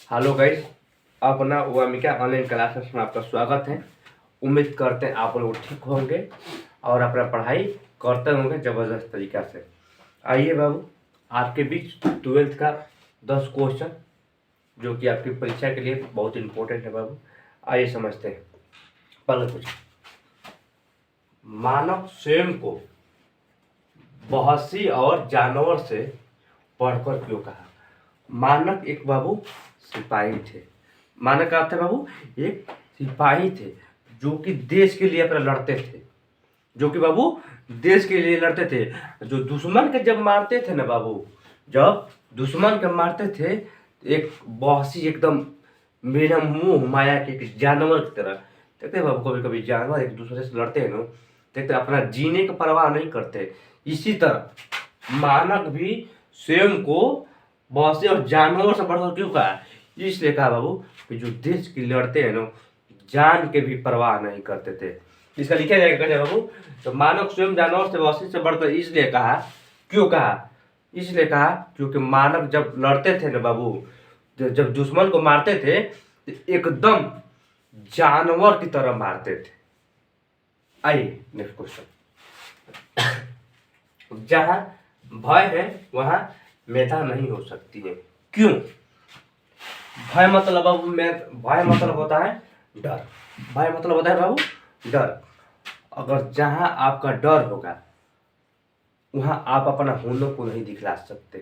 Hello guys, अपना Wamiqa online classes में आपका स्वागत है। उम्मीद करते हैं आप लोग ठीक होंगे और अपना पढ़ाई करते होंगे ज़बरदस्त तरीक़ा से। आइए बाबू, आपके बीच 12th का 10 क्वेश्चन जो कि आपकी परीक्षा के लिए बहुत इम्पोर्टेंट है बाबू। आइए समझते हैं। पहले कुछ मानव स्वयं को बहुसी और जानवर से पढ़कर क्यों कहा? मानव एक बाबू सिपाही थे। मानव क्या थे बाबू? एक सिपाही थे जो कि देश के लिए अपना लड़ते थे, जो कि बाबू देश के लिए लड़ते थे। जो दुश्मन के जब मारते थे ना बाबू, जब दुश्मन के मारते थे एक बहुसी एकदम मेरा मुंह माया के एक जानवर की तरह देखते हैं बाबू। कभी कभी जानवर एक दूसरे से लड़ते हैं ना, देखते अपना जीने की परवाह नहीं करते। इसी तरह मानव भी स्वयं को बहुसी और जानवर से बढ़कर क्यों कहा? इसलिए कहा बाबू कि जो देश की लड़ते हैं ना, जान के भी परवाह नहीं करते थे। इसका लिखा जाएगा कैसे बाबू? तो मानव स्वयं जानवर से बहुसी से बढ़कर इसलिए कहा, क्यों कहा? इसलिए कहा क्योंकि मानव जब लड़ते थे ना बाबू, जब दुश्मन को मारते थे तो एकदम जानवर की तरह मारते थे। आइए नेक्स्ट क्वेश्चन। जहां भय है वहां मेधा नहीं हो सकती है, क्यों? भय मतलब बाबू, भय मतलब होता है डर। भय मतलब होता है बाबू डर। अगर जहां आपका डर होगा वहां आप अपना हुनर को नहीं दिखला सकते।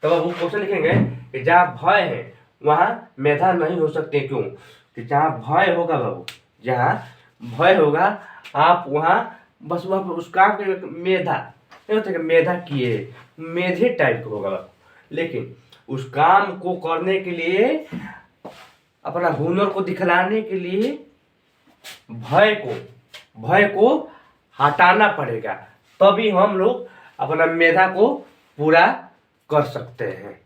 तो बाबू क्वेश्चन लिखेंगे कि जहां भय है वहां मेधा नहीं हो सकते, क्यों? कि जहां भय होगा बाबू, जहां भय होगा आप वहां बस वहां उस काम के मेधा नहीं होता कि मेधा किए, मेधे टाइप का होगा बाबू। लेकिन उस काम को करने के लिए, अपना हुनर को दिखलाने के लिए भय को हटाना पड़ेगा, तभी हम लोग अपना मेधा को पूरा कर सकते हैं।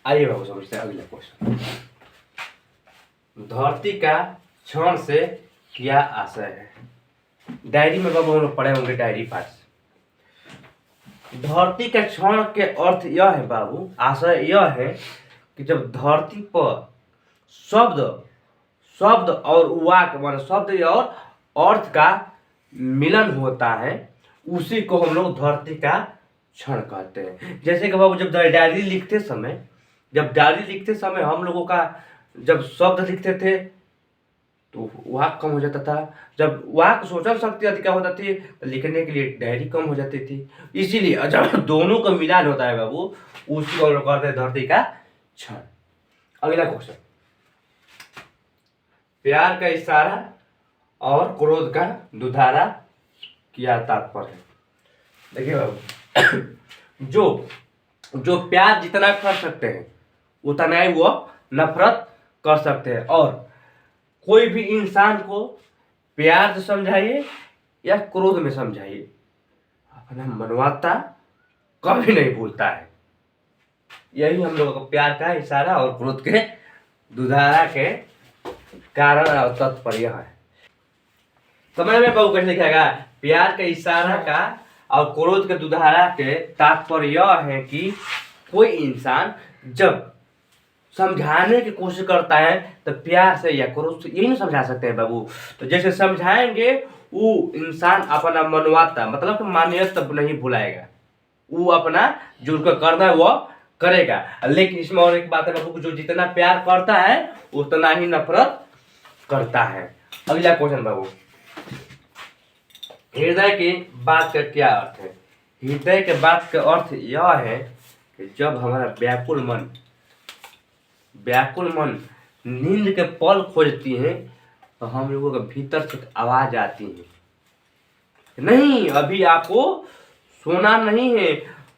आइए बाबू समझते हैं अगला क्वेश्चन। धरती का क्षण से क्या आशय है? डायरी में बाबू हम लोग पढ़े होंगे, डायरी पाठ से। धरती के क्षण के अर्थ यह है बाबू, आशय यह है कि जब धरती पर शब्द और वाक्य मान शब्द और अर्थ का मिलन होता है, उसी को हम लोग धरती का क्षण कहते हैं। जैसे कि बाबू जब डायरी लिखते समय हम लोगों का जब शब्द लिखते थे तो वाक कम हो जाता था। जब वाक सोचल शक्ति अधिक होता थी तो लिखने के लिए डायरी कम हो जाती थी। इसीलिए जब दोनों का मिलान होता है बाबू, उसी को हम लोग कहते हैं धरती का क्षण। अगला क्वेश्चन। प्यार का इशारा और क्रोध का दुधारा क्या तात्पर्य है? देखिए बाबू, जो प्यार जितना कर सकते हैं उतना ही वो नफरत कर सकते हैं। और कोई भी इंसान को प्यार से समझाइए या क्रोध में समझाइए, अपना मनवाता कभी नहीं भूलता है। यही हम लोगों को प्यार का इशारा और क्रोध के दुधारा के कारण और तात्पर्य है। समझ में बाबू कैसे लिखेगा? प्यार के इशारा का और क्रोध के दुधारा के तात्पर्य यह है कि कोई इंसान जब समझाने की कोशिश करता है तो प्यार से या क्रोध से यही नहीं समझा सकते हैं बाबू। तो जैसे समझाएंगे वो इंसान अपना मनवाता मतलब कि मान्यता नहीं भुलाएगा, वो अपना जो उसका करना है वो करेगा। लेकिन इसमें और एक बात है बाबू, जो जितना प्यार करता है उतना ही नफरत करता है। अगला क्वेश्चन बाबू, हृदय की बात का क्या अर्थ है? हृदय के बात का अर्थ यह है कि जब हमारा व्याकुल मन नींद के पल खोजती है तो हम लोगों के भीतर से आवाज आती है, नहीं अभी आपको सोना नहीं है,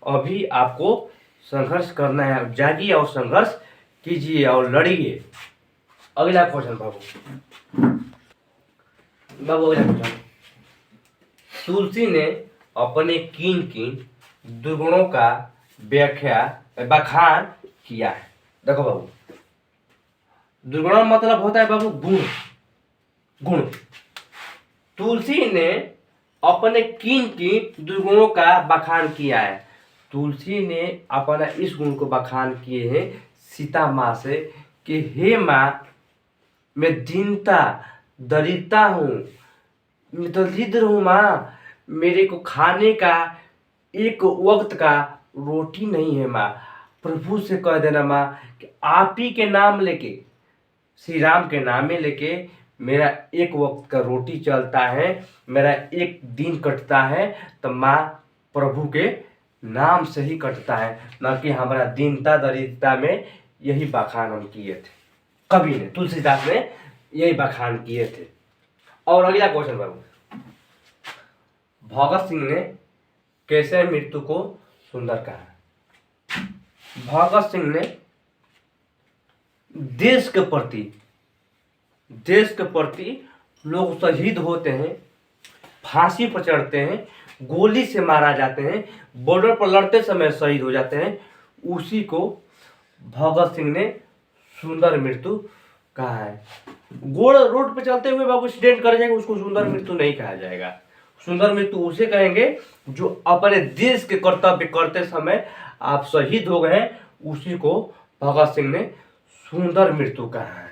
अभी आपको संघर्ष करना है, जागिए और संघर्ष कीजिए और लड़िए। अगला क्वेश्चन बाबू, अगला क्वेश्चन। तुलसी ने अपने किन दुर्गुणों का बखान किया है? देखो बाबू, दुर्गुण मतलब होता है बाबू गुण। तुलसी ने अपने किन दुर्गुणों का बखान किया है? तुलसी ने अपना इस गुण को बखान किए हैं सीता माँ से कि हे माँ, मैं दीनता दरिद्रता हूँ, मैं तो दरिद्र हूँ माँ, मेरे को खाने का एक वक्त का रोटी नहीं है माँ। प्रभु से कह देना माँ कि आप ही के नाम लेके, श्री राम के नामे लेके मेरा एक वक्त का रोटी चलता है, मेरा एक दिन कटता है, तो माँ प्रभु के नाम से ही कटता है, न कि हमारा दीनता दरिद्रता में। यही बखान हम किए थे, कवि ने, तुलसीदास ने यही बखान किए थे। और अगला क्वेश्चन बाबू, भगत सिंह ने कैसे मृत्यु को सुंदर कहा? भगत सिंह ने देश के प्रति लोग शहीद होते हैं, फांसी पर चढ़ते हैं, गोली से मारा जाते हैं, बॉर्डर पर लड़ते समय शहीद हो जाते हैं, उसी को भगत सिंह ने सुंदर मृत्यु कहा है। गोड़ रोड पे चलते हुए बाबू एक्सीडेंट कर जाएगा, उसको सुंदर मृत्यु नहीं कहा जाएगा। सुंदर मृत्यु उसे कहेंगे जो अपने देश के कर्तव्य करते समय आप शहीद हो गए, उसी को भगत सिंह ने सुंदर मृत्यु कहा है।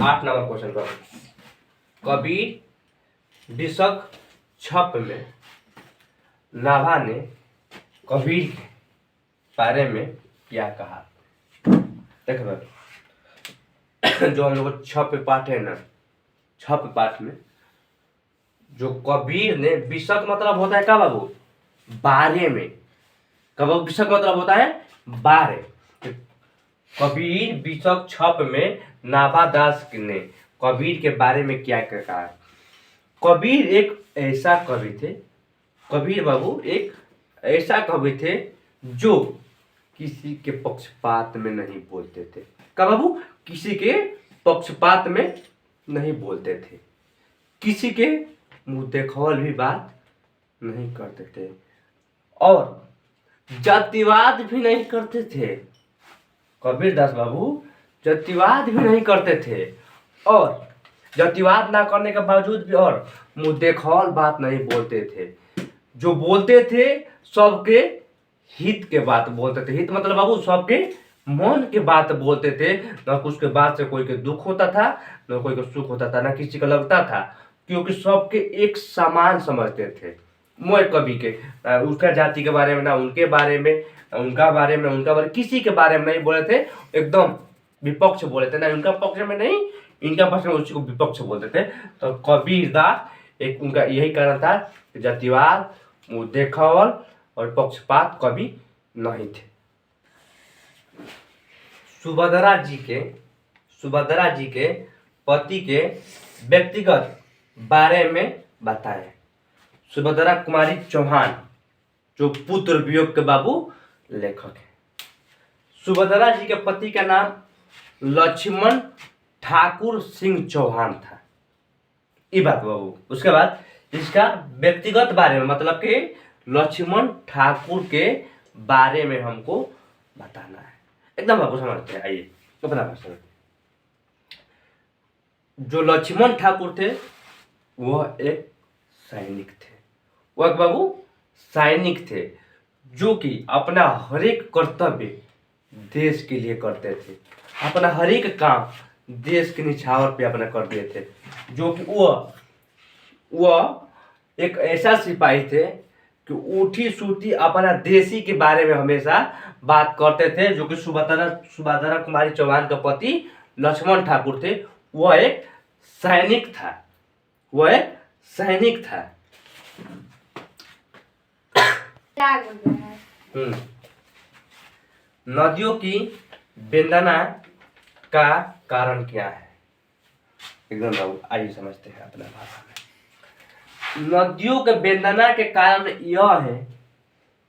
8 नंबर क्वेश्चन पर, कबीर विशक छप में नाभा ने कबीर के बारे में क्या कहा? देखो जो हम लोग छप पाठ है ना, छप पाठ में जो कबीर ने, विशक मतलब होता है क्या बाबू? बारे में। कब विशक मतलब होता है बारे। कबीर विशक छप में नाभा दास ने कबीर के बारे में क्या कहा? कबीर एक ऐसा कवि थे, कबीर बाबू एक ऐसा कवि थे जो किसी के पक्षपात में नहीं बोलते थे। क्या बाबू? किसी के पक्षपात में नहीं बोलते थे, किसी के मुंह देखौल भी बात नहीं करते थे, और जातिवाद भी नहीं करते थे। कबीर दास बाबू जातिवाद भी नहीं करते थे, और जातिवाद ना करने के बावजूद भी और मुंह देखौल बात नहीं बोलते थे। जो बोलते थे सबके हित के बात बोलते थे। हित मतलब बाबू सबके मन के बात बोलते थे, न उसके बाद से कोई के दुख होता था, न कोई का सुख होता था, न किसी का लगता था, क्योंकि सबके एक समान समझते थे। मोए कवि के उसका जाति के बारे में ना उनके बारे में, उनका बारे में उनका बारे, किसी के बारे में नहीं बोले थे, एकदम विपक्ष बोले थे, ना उनका पक्ष में नहीं इनका पक्ष में, उसी को विपक्ष बोलते थे। तो कबीर दास एक उनका यही कारण था कि जातिवाद, मुंह देखावल और पक्षपात कभी नहीं थे। सुभद्रा जी के पति के व्यक्तिगत बारे में बताएं। सुभद्रा कुमारी चौहान जो पुत्र वियोग के बाबू लेखक है। सुभद्रा जी के पति का नाम लक्ष्मण ठाकुर सिंह चौहान था, ये बात बाबू। उसके बाद इसका व्यक्तिगत बारे में मतलब कि लक्ष्मण ठाकुर के बारे में हमको बताना है, एकदम बाबू समझते हैं। आइए अपना भाषण। जो लक्ष्मण ठाकुर थे वह एक सैनिक थे, वह बाबू सैनिक थे, जो कि अपना हर एक कर्तव्य देश के लिए करते थे, अपना हर एक काम देश के निछावर पे अपना कर दिए थे। जो कि वह एक ऐसा सिपाही थे कि उठी सूटी अपना देशी के बारे में हमेशा बात करते थे। जो कि सुभद्रा कुमारी चौहान का पति लक्ष्मण ठाकुर थे, वह एक सैनिक था, वह एक सैनिक था। नदियों की वेदना का कारण क्या है? एकदम बाबू आइए समझते हैं अपना भाषा में। नदियों के वेदना के कारण यह है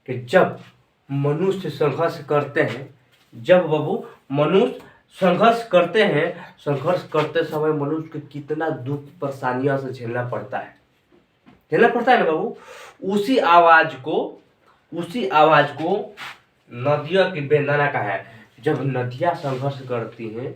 कि जब मनुष्य संघर्ष करते हैं, जब बाबू मनुष्य संघर्ष करते हैं, संघर्ष करते समय मनुष्य को कितना दुख परेशानियों से झेलना पड़ता है ना बाबू। उसी आवाज को नदियों की वेदना का है। जब नदियां संघर्ष करती हैं,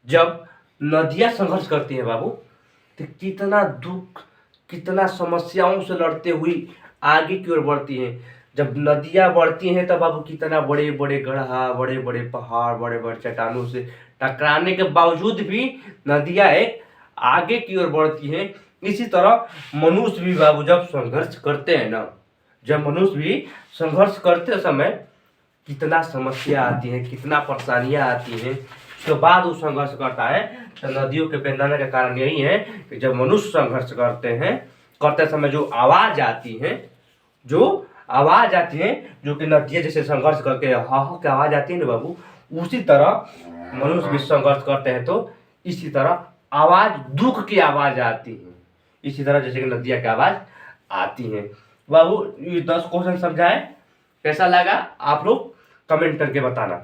जब नदियां संघर्ष करती हैं बाबू, तो कितना दुख, कितना समस्याओं से लड़ते हुई आगे की ओर बढ़ती हैं। जब नदियाँ बढ़ती हैं तब बाबू कितना बड़े बड़े गड्ढा, बड़े बड़े पहाड़, बड़े बड़े चट्टानों से टकराने के बावजूद भी नदियाँ एक आगे की ओर बढ़ती हैं। इसी तरह मनुष्य भी बाबू जब संघर्ष करते हैं ना, जब मनुष्य भी संघर्ष करते समय कितना समस्या आती है, कितना परेशानियां आती हैं, उसके बाद वो संघर्ष करता है। तो नदियों के बहने का कारण यही है कि जब मनुष्य संघर्ष करते हैं, करते समय जो आवाज आती है, जो आवाज आती है, जो कि नदियाँ जैसे संघर्ष करके हा हा की आवाज आती है ना बाबू, उसी तरह मनुष्य भी संघर्ष करते हैं तो इसी तरह आवाज, दुख की आवाज आती है। इसी तरह जैसे कि नदियाँ की आवाज आती है। बाबू ये 10 क्वेश्चन समझाए, कैसा लगा आप लोग कमेंट करके बताना।